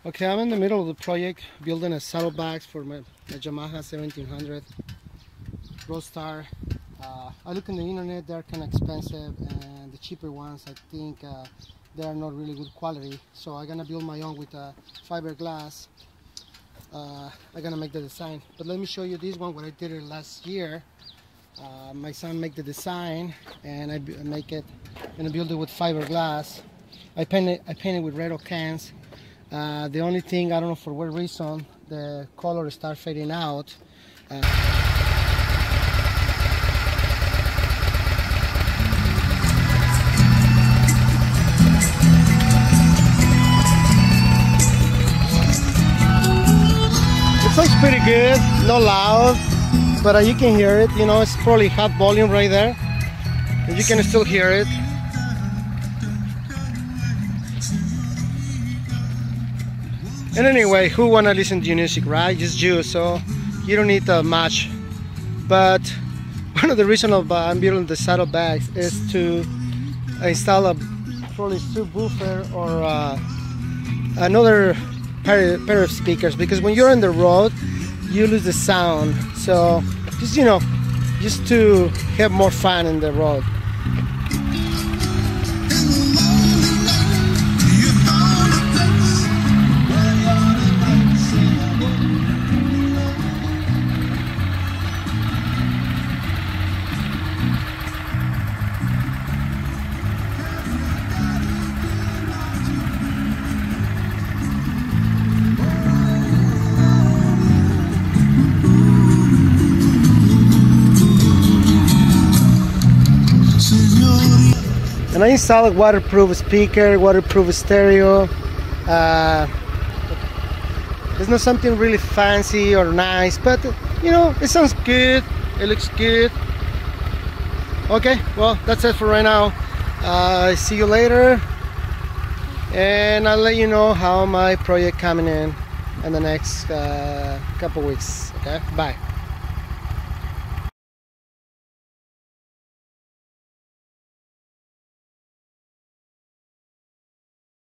Okay, I'm in the middle of the project building a saddlebags for my Yamaha 1700 Roadstar. I look on the internet, they're kind of expensive, and the cheaper ones I think they are not really good quality. So I'm gonna build my own with FiberGlass. I'm gonna make the design, but let me show you this one, what I did it last year. My son made the design and I make it and I build it with FiberGlass. I paint it with red cans. The only thing, I don't know for what reason, the color starts fading out. It sounds pretty good, not loud, but you can hear it. You know, it's probably half volume right there, and you can still hear it. And anyway, who wanna listen to music, right? Just you, so you don't need much. But one of the reasons I'm building the saddlebags is to install a probably subwoofer or another pair of speakers, because when you're on the road, you lose the sound. So just, you know, just to have more fun in the road. And I installed a waterproof speaker, waterproof stereo. It's not something really fancy or nice, but you know, it sounds good, it looks good. Okay, well, that's it for right now. See you later, and I'll let you know how my project coming in the next couple weeks. Okay, bye.